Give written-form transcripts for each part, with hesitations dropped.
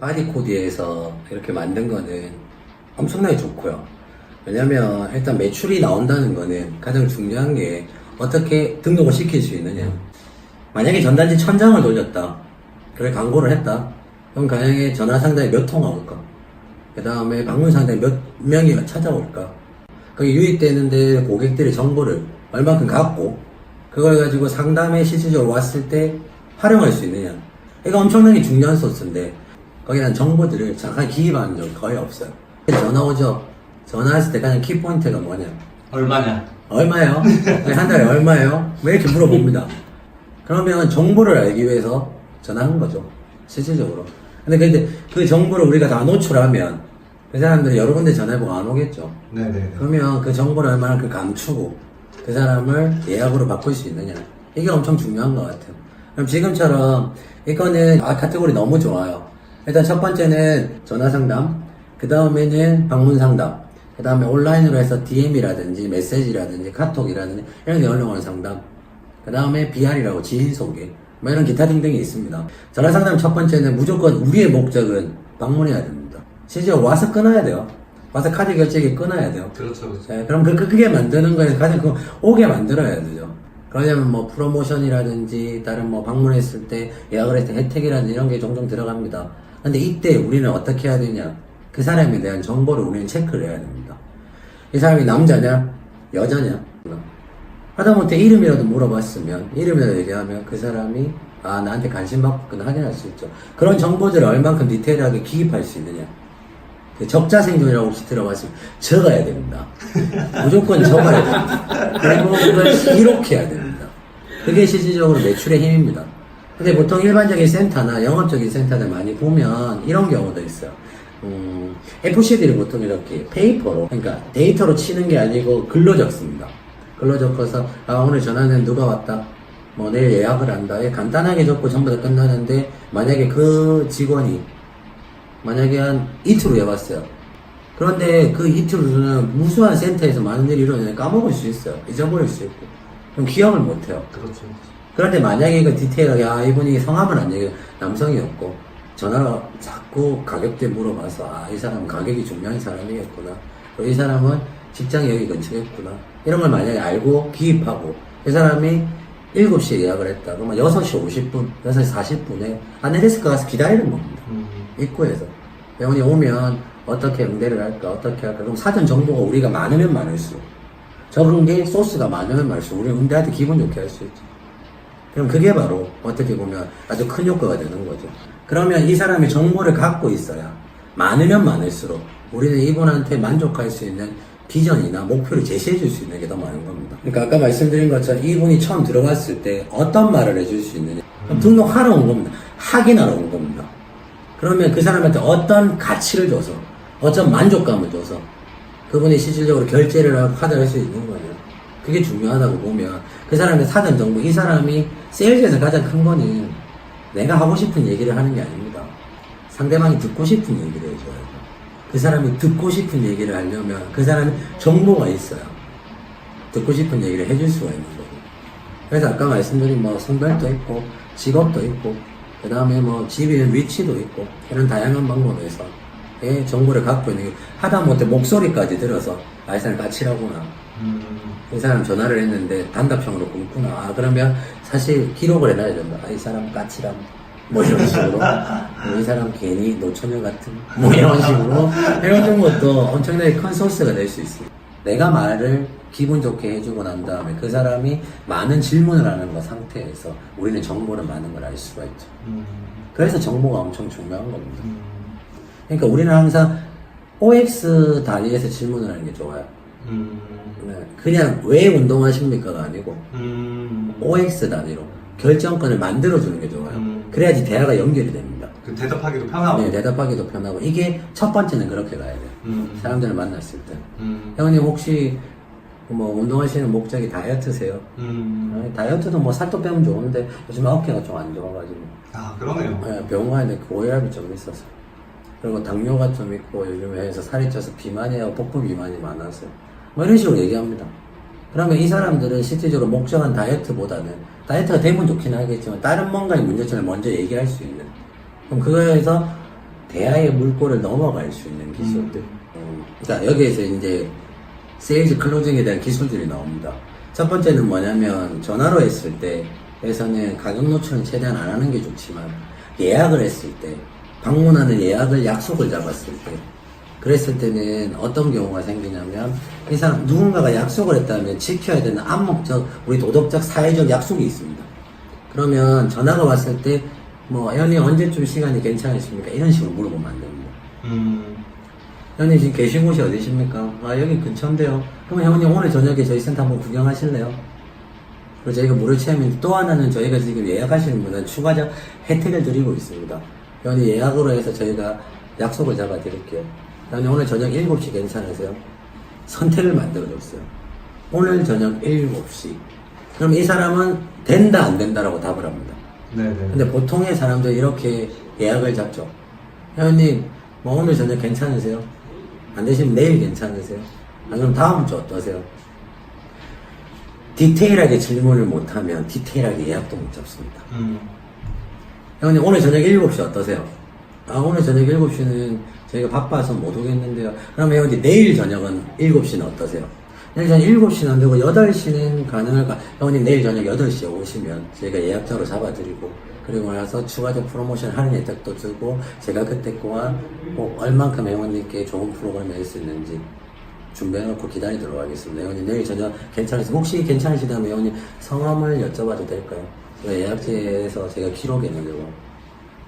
바디코디에서 이렇게 만든 거는 엄청나게 좋고요. 왜냐면 일단 매출이 나온다는 거는 가장 중요한 게 어떻게 등록을 시킬 수 있느냐. 만약에 전단지 1000장을 돌렸다. 그래 광고를 했다. 그럼 만약에 전화 상담에 몇 통화 올까? 그 다음에 방문 상담에 몇 명이 찾아올까? 그게 유입되는데 고객들의 정보를 얼만큼 갖고 그걸 가지고 상담에 실질적으로 왔을 때 활용할 수 있느냐. 이거 엄청나게 중요한 소스인데 거기에 정보들을 잠깐 기입하는 적이 거의 없어요. 전화 오죠? 전화했을 때 가장 키포인트가 뭐냐? 얼마냐? 얼마예요? 한 달에 얼마예요? 왜 이렇게 물어봅니다. 그러면 정보를 알기 위해서 전화한 거죠. 실질적으로. 근데 그 정보를 우리가 다 노출하면 그 사람들이 여러 군데 전화해보고 안 오겠죠. 네네. 그러면 그 정보를 얼마나 감추고 그 사람을 예약으로 바꿀 수 있느냐. 이게 엄청 중요한 것 같아요. 그럼 지금처럼 이거는 카테고리 너무 좋아요. 일단 첫 번째는 전화 상담, 그 다음에는 방문 상담, 그 다음에 온라인으로 해서 DM이라든지 메시지라든지 카톡이라든지 이런 데 연락오는 상담, 그 다음에 BR이라고 지인 소개, 뭐 이런 기타 등등이 있습니다. 전화 상담 첫 번째는 무조건 우리의 목적은 방문해야 됩니다. 실제로 와서 끊어야 돼요. 와서 카드 결제기 끊어야 돼요. 그렇죠, 그렇죠. 네, 그럼 그게 만드는 거에서 가장 오게 만들어야 되죠. 그러려면 뭐 프로모션이라든지 다른 뭐 방문했을 때 예약을 했을 때 혜택이라든지 이런 게 종종 들어갑니다. 근데 이때 우리는 어떻게 해야 되냐? 그 사람에 대한 정보를 우리는 체크를 해야 됩니다. 이 사람이 남자냐? 여자냐? 하다못해 이름이라도 물어봤으면, 이름이라도 얘기하면 그 사람이, 나한테 관심 받고 있구나 확인할 수 있죠. 그런 정보들을 얼만큼 디테일하게 기입할 수 있느냐. 그 적자생존이라고 혹시 들어봤으면 적어야 됩니다. 무조건 적어야 됩니다. 그리고 그걸 기록해야 됩니다. 그게 실질적으로 매출의 힘입니다. 근데 보통 일반적인 센터나 영업적인 센터들 많이 보면 이런 경우도 있어요. FC들이 보통 이렇게 페이퍼로, 그러니까 데이터로 치는 게 아니고 글로 적습니다. 글로 적어서, 오늘 전화는 누가 왔다. 뭐 내일 예약을 한다. 간단하게 적고 전부 다 끝나는데, 만약에 그 직원이, 만약에 한 이틀 후에 왔어요. 그런데 그 이틀 후는 무수한 센터에서 많은 일이 일어나는데 까먹을 수 있어요. 잊어버릴 수 있고. 그럼 기억을 못해요. 그렇죠. 그런데 만약에 그 디테일하게, 이분이 성함은 안 얘기해요. 남성이었고, 전화로 자꾸 가격대 물어봐서, 이 사람은 가격이 중요한 사람이겠구나. 이 사람은 직장이 여기 근처겠구나. 이런 걸 만약에 알고 기입하고, 이 사람이 7시에 예약을 했다. 그러면 6시 50분, 6시 40분에 안내데스크 가서 기다리는 겁니다. 입구에서. 회원이 오면 어떻게 응대를 할까, 어떻게 할까. 그럼 사전 정보가 우리가 많으면 많을수록. 적은 게 소스가 많으면 많을수록 우리 응대할 때 기분 좋게 할 수 있죠. 그럼 그게 바로 어떻게 보면 아주 큰 효과가 되는 거죠. 그러면 이 사람이 정보를 갖고 있어야 많으면 많을수록 우리는 이분한테 만족할 수 있는 비전이나 목표를 제시해 줄 수 있는 게 더 많은 겁니다. 그러니까 아까 말씀드린 것처럼 이분이 처음 들어갔을 때 어떤 말을 해줄 수 있느냐. 그럼 등록하러 온 겁니다. 확인하러 온 겁니다. 그러면 그 사람한테 어떤 가치를 줘서, 어떤 만족감을 줘서 그분이 실질적으로 결제를 하고 카드를 할 수 있는 거예요. 그게 중요하다고 보면 그 사람의 사전 정보, 이 사람이 세일즈에서 가장 큰 거는 내가 하고 싶은 얘기를 하는 게 아닙니다. 상대방이 듣고 싶은 얘기를 해줘야 돼요. 그 사람이 듣고 싶은 얘기를 하려면 그 사람이 정보가 있어요. 듣고 싶은 얘기를 해줄 수가 있는 거고. 그래서 아까 말씀드린 뭐 성별도 있고 직업도 있고 그 다음에 뭐 집에 있는 위치도 있고 이런 다양한 방법에서 정보를 갖고 있는 게 하다못해 목소리까지 들어서 이 사람 까칠하구나. 이 사람 전화를 했는데 단답형으로 끊구나. 그러면 사실 기록을 해놔야 된다. 이 사람 까칠함. 뭐 이런 식으로. 이 사람 괜히 노처녀 같은. 뭐 이런 식으로. 이런 것도 엄청나게 큰 소스가 될 수 있어요. 내가 말을 기분 좋게 해주고 난 다음에 그 사람이 많은 질문을 하는 것 상태에서 우리는 정보를 많은 걸 알 수가 있죠. 그래서 정보가 엄청 중요한 겁니다. 그러니까 우리는 항상 OX 단위에서 질문을 하는 게 좋아요. 그냥 왜 운동하십니까가 아니고 OX 단위로 결정권을 만들어주는 게 좋아요. 그래야지 대화가 연결이 됩니다. 그 대답하기도 편하고. 네, 대답하기도 편하고. 이게 첫 번째는 그렇게 가야 돼요. 사람들을 만났을 때. 형님 혹시 뭐 운동하시는 목적이 다이어트세요? 다이어트도 뭐 살도 빼면 좋은데 요즘 어깨가 좀 안 좋아가지고. 그러네요. 네, 병원 가는데 그 오열압이 좀 있어서. 그리고 당뇨가 좀 있고 요즘에 해서 살이 쪄서 비만이하고 복부 비만이 많아서. 뭐 이런 식으로 얘기합니다. 그러면 이 사람들은 실질적으로 목적한 다이어트보다는 다이어트가 되면 좋긴 하겠지만 다른 뭔가의 문제점을 먼저 얘기할 수 있는. 그럼 그거에서 대화의 물꼬를 넘어갈 수 있는 기술들. 그러니까 여기에서 이제 세일즈 클로징에 대한 기술들이 나옵니다. 첫 번째는 뭐냐면 전화로 했을 때에서는 가격 노출은 최대한 안 하는 게 좋지만 예약을 했을 때 방문하는 예약을 약속을 잡았을 때 그랬을 때는 어떤 경우가 생기냐면 이 사람 누군가가 약속을 했다면 지켜야 되는 암묵적 우리 도덕적 사회적 약속이 있습니다. 그러면 전화가 왔을 때 뭐 형님 언제쯤 시간이 괜찮으십니까? 이런 식으로 물어보면 안 됩니다. 형님 지금 계신 곳이 어디십니까? 아 여기 근처인데요. 그러면 형님 오늘 저녁에 저희 센터 한번 구경하실래요? 그리고 저희가 무료 체험인데 또 하나는 저희가 지금 예약하시는 분은 추가적 혜택을 드리고 있습니다. 형님 예약으로 해서 저희가 약속을 잡아 드릴게요. 형님 오늘 저녁 7시 괜찮으세요? 선택을 만들어 줬어요. 오늘 저녁 7시. 그럼 이 사람은 된다 안 된다라고 답을 합니다. 네네. 근데 보통의 사람들이 이렇게 예약을 잡죠. 형님, 뭐 오늘 저녁 괜찮으세요? 안 되시면 내일 괜찮으세요? 아, 그럼 다음 주 어떠세요? 디테일하게 질문을 못하면 디테일하게 예약도 못 잡습니다. 형님, 오늘 저녁 7시 어떠세요? 아, 오늘 저녁 7시는 저희가 바빠서 못 오겠는데요. 그러면 형님, 내일 저녁은 7시는 어떠세요? 내일 저녁 7시는 안 되고 8시는 가능할까? 형님 내일 저녁 8시에 오시면 저희가 예약자로 잡아드리고 그리고 나서 추가적 프로모션 할인 혜택도 주고 제가 그때 동안 꼭 얼만큼 회원님께 좋은 프로그램을 할 수 있는지 준비해놓고 기다리도록 하겠습니다. 회원님 내일 저녁 괜찮으세요? 혹시 괜찮으시다면 회원님 성함을 여쭤봐도 될까요? 제가 예약제에서 제가 기록해놓으려고.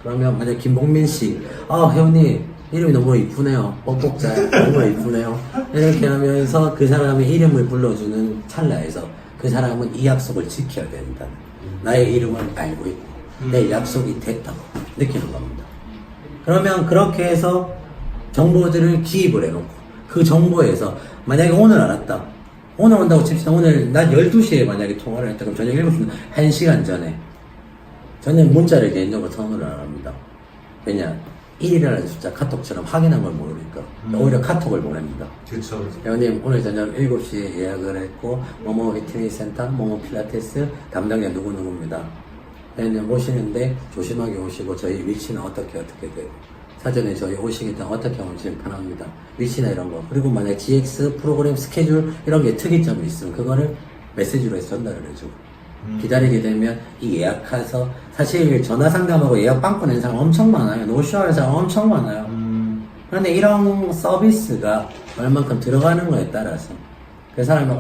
그러면 만약 김봉민 씨, 아 회원님 이름이 너무 이쁘네요. 뻑뻑자 너무 이쁘네요. 이렇게 하면서 그 사람의 이름을 불러주는 찰나에서 그 사람은 이 약속을 지켜야 된다. 나의 이름을 알고 있고 내 약속이 됐다고 느끼는 겁니다. 그러면 그렇게 해서 정보들을 기입을 해놓고 그 정보에서 만약에 오늘 알았다. 오늘 온다고 칩시다. 오늘 낮 12시에 만약에 통화를 했다. 그럼 저녁 7시는 1시간 전에 저는 문자를 개인적으로 선호를 안 합니다. 왜냐? 1이라는 숫자 카톡처럼 확인한 걸 모르니까 오히려 카톡을 보냅니다. 그렇죠. 회원님 오늘 저녁 7시에 예약을 했고 뭐뭐 위트니스 센터, 뭐뭐 필라테스 담당자 누구누구입니다. 회원님 오시는데 조심하게 오시고 저희 위치는 어떻게 되고 사전에 저희 오시기 때문에 어떻게 오시면 편합니다. 위치나 이런 거 그리고 만약 GX 프로그램 스케줄 이런 게 특이점이 있으면 그거를 메시지로 해서 전달을 해주고 기다리게 되면 이 예약해서 사실 전화 상담하고 예약 빵꾸 낸 사람 엄청 많아요. 노쇼하는 사람 엄청 많아요. 그런데 이런 서비스가 얼만큼 들어가는 거에 따라서 그 사람이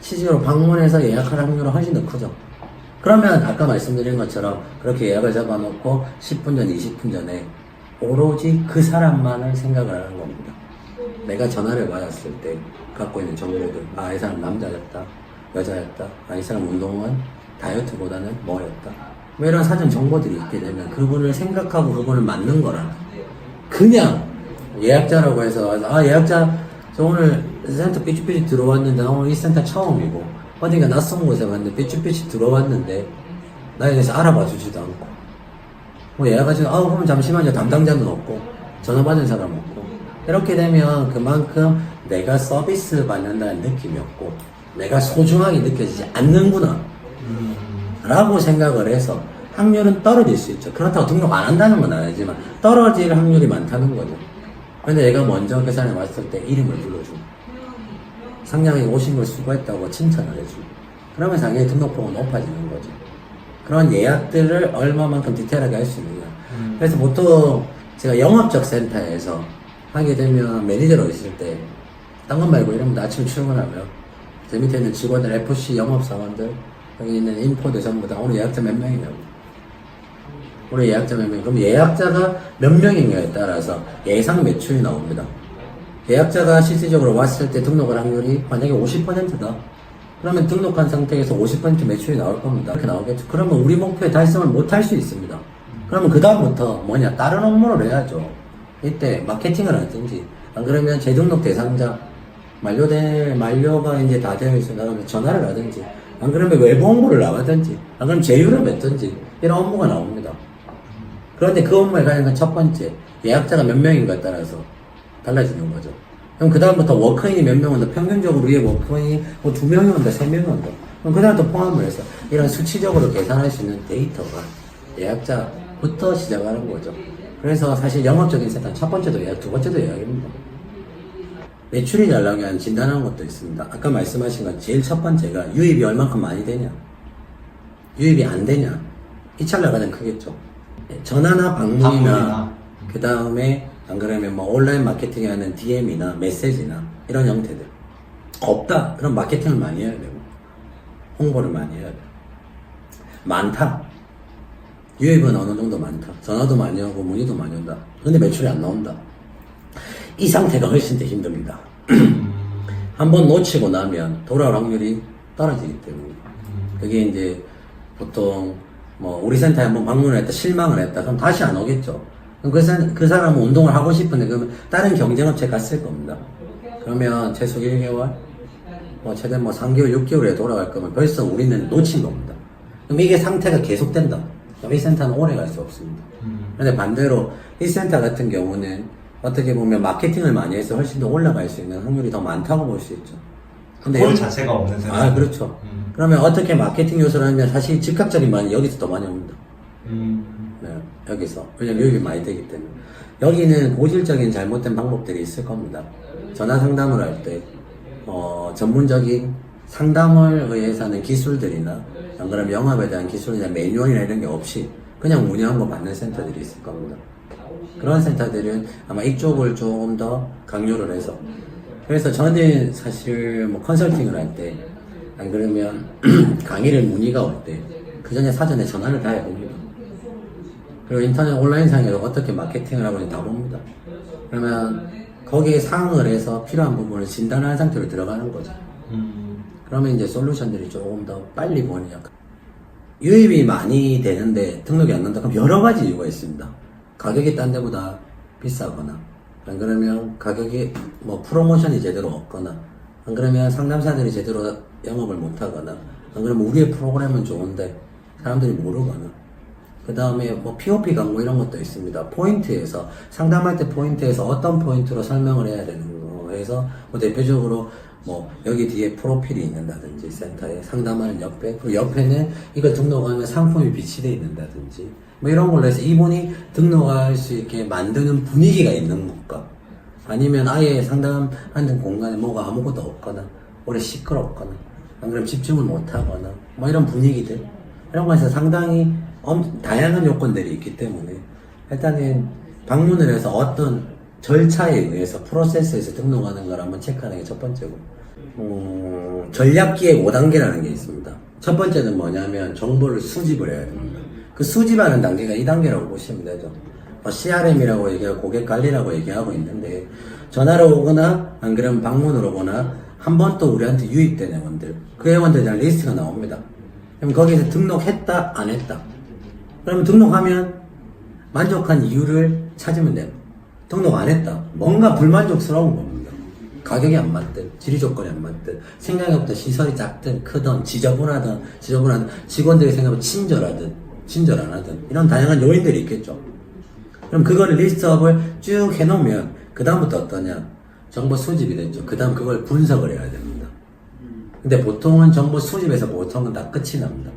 실제로 방문해서 예약할 확률은 훨씬 더 크죠. 그러면 아까 말씀드린 것처럼 그렇게 예약을 잡아놓고 10분 전, 20분 전에 오로지 그 사람만을 생각을 하는 겁니다. 내가 전화를 받았을 때 갖고 있는 정보들, 아, 이 사람 남자였다, 여자였다, 아, 이 사람 운동은 다이어트보다는 뭐였다. 뭐 이런 사전 정보들이 있게 되면 그분을 생각하고 그분을 맞는 거라. 그냥 예약자라고 해서, 아, 예약자, 저 오늘 센터 삐쭈삐쭈 들어왔는데, 오늘 이 센터 처음이고, 어딘가 낯선 곳에 왔는데 삐쭈삐쭈 들어왔는데, 나에 대해서 알아봐 주지도 않고, 뭐 예약하시고, 아, 그럼 잠시만요. 담당자는 없고, 전화 받은 사람 없고, 이렇게 되면 그만큼 내가 서비스 받는다는 느낌이 없고, 내가 소중하게 느껴지지 않는구나 라고 생각을 해서 확률은 떨어질 수 있죠. 그렇다고 등록 안 한다는 건 아니지만 떨어질 확률이 많다는 거죠. 근데 얘가 먼저 그 사람이 왔을 때 이름을 불러주고 상냥하게 오신 걸 수고했다고 칭찬을 해주고 그러면 당연히 등록번호가 높아지는 거죠. 그런 예약들을 얼마만큼 디테일하게 할 수 있느냐. 그래서 보통 제가 영업적 센터에서 하게 되면 매니저로 있을 때 딴 건 말고 이러면 아침에 출근하면 제 밑에 있는 직원들, FC 영업사원들, 여기 있는 인포들 전부 다 오늘 예약자 몇 명이냐고. 오늘 예약자 몇 명. 그럼 예약자가 몇 명인가에 따라서 예상 매출이 나옵니다. 예약자가 실질적으로 왔을 때 등록할 확률이 만약에 50%다. 그러면 등록한 상태에서 50% 매출이 나올 겁니다. 이렇게 나오겠죠. 그러면 우리 목표에 달성을 못 할 수 있습니다. 그러면 그다음부터 뭐냐, 다른 업무를 해야죠. 이때 마케팅을 하든지, 안 그러면 재등록 대상자, 만료가 이제 다 되어 있으면 그러면 전화를 하든지, 안 그러면 외부 홍보를 나가든지, 안 그러면 제휴를 맺든지, 이런 업무가 나옵니다. 그런데 그 업무에 관한 건 첫 번째, 예약자가 몇 명인가에 따라서 달라지는 거죠. 그럼 그다음부터 워크인이 몇 명 온다. 평균적으로 위에 워크인이 뭐 2명이 온다, 3명이 온다. 그럼 그다음부터 포함을 해서 이런 수치적으로 계산할 수 있는 데이터가 예약자부터 시작하는 거죠. 그래서 사실 영업적인 센터는 첫 번째도 예약, 두 번째도 예약입니다. 매출이 잘 나게 하는 진단하는 것도 있습니다. 아까 말씀하신 건 제일 첫 번째가 유입이 얼만큼 많이 되냐, 유입이 안 되냐, 이 차이가 가장 크겠죠. 전화나 방문이나 그 다음에 안 그러면 뭐 온라인 마케팅에 하는 DM이나 메시지나 이런 형태들 없다. 그럼 마케팅을 많이 해야 되고 홍보를 많이 해야 돼. 많다. 유입은 어느 정도 많다. 전화도 많이 오고 문의도 많이 온다. 근데 매출이 안 나온다. 이 상태가 훨씬 더 힘듭니다. 한번 놓치고 나면 돌아올 확률이 떨어지기 때문에 그게 이제 보통 뭐 우리 센터에 한번 방문을 했다 실망을 했다 그럼 다시 안 오겠죠. 그럼 그 사람은 운동을 하고 싶은데 그러면 다른 경쟁업체 갔을 겁니다. 그러면 최소 1개월 뭐 최대 뭐 3개월 6개월에 돌아갈 거면 벌써 우리는 놓친 겁니다. 그럼 이게 상태가 계속된다. 그럼 이 센터는 오래 갈 수 없습니다. 그런데 반대로 이 센터 같은 경우는 어떻게 보면 마케팅을 많이 해서 훨씬 더 올라갈 수 있는 확률이 더 많다고 볼 수 있죠. 근데 콜 자체가 없는 센터. 아, 그렇죠. 그러면 어떻게 마케팅 요소를 하면 사실 즉각적인 많이 여기서 더 많이 옵니다. 네, 여기서. 왜냐면 유입이 많이 되기 때문에. 여기는 고질적인 잘못된 방법들이 있을 겁니다. 전화 상담을 할 때, 전문적인 상담을 위해서 하는 기술들이나, 안 그러면 영업에 대한 기술이나 매뉴얼이나 이런 게 없이 그냥 문의한 거 받는 센터들이 있을 겁니다. 그런 센터들은 아마 이쪽을 조금 더 강조를 해서 그래서 저는 사실 뭐 컨설팅을 할 때 안 그러면 강의를 문의가 올 때 그 전에 사전에 전화를 다 해봅니다. 그리고 인터넷 온라인상에서 어떻게 마케팅을 하고 있는지 다 봅니다. 그러면 거기에 상응을 해서 필요한 부분을 진단하는 상태로 들어가는 거죠. 그러면 이제 솔루션들이 조금 더 빨리 보이냐. 유입이 많이 되는데 등록이 안 난다. 그럼 여러 가지 이유가 있습니다. 가격이 딴 데보다 비싸거나, 안 그러면 가격이 뭐 프로모션이 제대로 없거나, 안 그러면 상담사들이 제대로 영업을 못하거나, 안 그러면 우리의 프로그램은 좋은데 사람들이 모르거나, 그 다음에 뭐 POP 광고 이런 것도 있습니다. 포인트에서, 상담할 때 포인트에서 어떤 포인트로 설명을 해야 되는 거에서 뭐 대표적으로 뭐 여기 뒤에 프로필이 있는다든지 센터에 상담하는 옆에 그 옆에는 이걸 등록하면 상품이 비치되어 있는다든지 뭐 이런 걸로 해서 이분이 등록할 수 있게 만드는 분위기가 있는 것과 아니면 아예 상담하는 공간에 뭐가 아무것도 없거나 오래 시끄럽거나 안 그러면 집중을 못하거나 뭐 이런 분위기들 이런 거에서 상당히 다양한 요건들이 있기 때문에 일단은 방문을 해서 어떤 절차에 의해서 프로세스에서 등록하는 걸 한번 체크하는 게 첫 번째고 전략기획 5단계라는 게 있습니다. 첫 번째는 뭐냐면 정보를 수집을 해야 됩니다. 그 수집하는 단계가 2단계라고 보시면 되죠. CRM이라고 얘기하고 고객관리라고 얘기하고 있는데 전화로 오거나 안 그러면 방문으로 오거나 한 번 또 우리한테 유입된 회원들 그 회원들에 대한 리스트가 나옵니다. 그럼 거기서 등록했다 안 했다 그러면 등록하면 만족한 이유를 찾으면 돼요. 등록 안 했다. 뭔가 불만족스러운 겁니다. 가격이 안 맞든, 지리 조건이 안 맞든, 생각보다 시설이 작든, 크든, 지저분하든, 직원들이 생각보다 친절 안 하든, 이런 다양한 요인들이 있겠죠. 그럼 그거를 리스트업을 쭉 해놓으면, 그 다음부터 어떠냐? 정보 수집이 됐죠. 그 다음 그걸 분석을 해야 됩니다. 근데 보통은 정보 수집에서 보통은 다 끝이 납니다.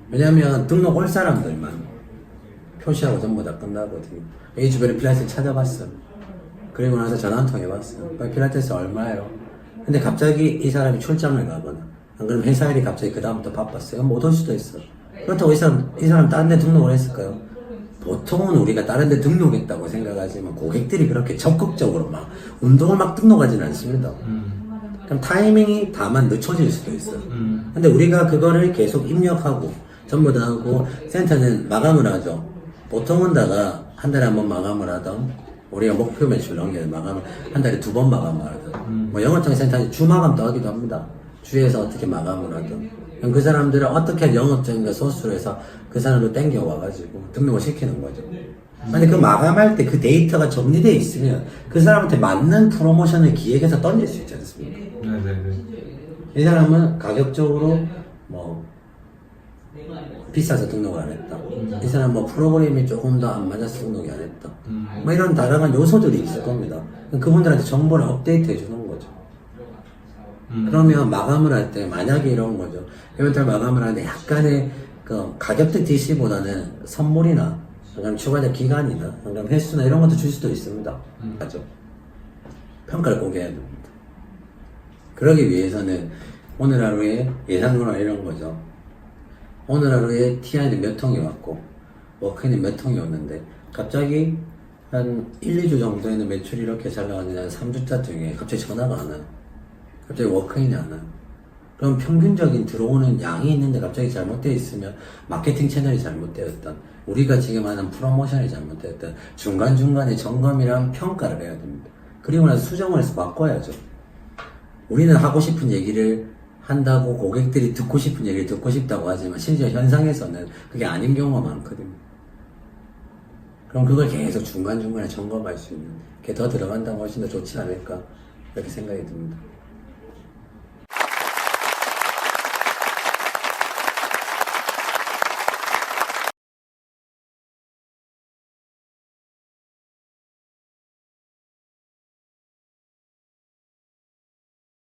왜냐면 등록 올 사람들만 표시하고 전부 다 끝나거든요. 이 주변에 필라테스 찾아봤어. 그리고 나서 전화 한 통 해봤어. 필라테스 얼마예요? 근데 갑자기 이 사람이 출장을 가거나, 안 그러면 회사 일이 갑자기 그 다음부터 바빴어요. 못 올 수도 있어. 그렇다고 이 사람 다른 데 등록을 했을까요? 보통은 우리가 다른 데 등록했다고 생각하지만 고객들이 그렇게 적극적으로 막 운동을 막 등록하지는 않습니다. 그럼 타이밍이 다만 늦춰질 수도 있어요. 근데 우리가 그거를 계속 입력하고 전부 다 하고 센터는 마감을 하죠. 보통은 다가 한 달에 한 번 마감을 하던 우리가 목표 매출 넘게 마감을 한 달에 2번 마감을 하던 뭐 영업장 센터는 주 마감도 하기도 합니다. 주에서 어떻게 마감을 하던 그럼 그 사람들을 어떻게 영업장과 소스로 해서 그 사람을 땡겨와가지고 등록을 시키는 거죠. 근데 그 마감할 때 그 데이터가 정리되어 있으면 그 사람한테 맞는 프로모션을 기획해서 던질 수 있지 않습니까? 네네네. 이 사람은 가격적으로 뭐 비싸서 등록을 안 했다. 이 사람 뭐 프로그램이 조금 더 안 맞아서 등록이 안 했다. 뭐 이런 다양한 요소들이 있을 겁니다. 그분들한테 정보를 업데이트 해주는 거죠. 그러면 마감을 할 때 만약에 이런 거죠. 이벤트를 마감을 하는데 약간의 그 가격대 DC보다는 선물이나 그다음 추가적 기간이나 그다음 횟수나 이런 것도 줄 수도 있습니다. 맞죠? 평가를 꼭 해야 됩니다. 그러기 위해서는 오늘 하루에 예상론화 이런 거죠. 오늘 하루에 TI는 몇 통이 왔고 워크인은 몇 통이 왔는데 갑자기 한 1, 2주 정도에는 매출이 이렇게 잘 나가는데 한 3주차 중에 갑자기 전화가 안 와요. 갑자기 워크인이 안 와요. 그럼 평균적인 들어오는 양이 있는데 갑자기 잘못되어 있으면 마케팅 채널이 잘못되었던 우리가 지금 하는 프로모션이 잘못되었던 중간중간에 점검이랑 평가를 해야 됩니다. 그리고 나서 수정을 해서 바꿔야죠. 우리는 하고 싶은 얘기를 한다고 고객들이 듣고 싶은 얘기를 듣고 싶다고 하지만 실제 현상에서는 그게 아닌 경우가 많거든요. 그럼 그걸 계속 중간중간에 점검할 수 있는 게 더 들어간다고 훨씬 더 좋지 않을까 이렇게 생각이 듭니다.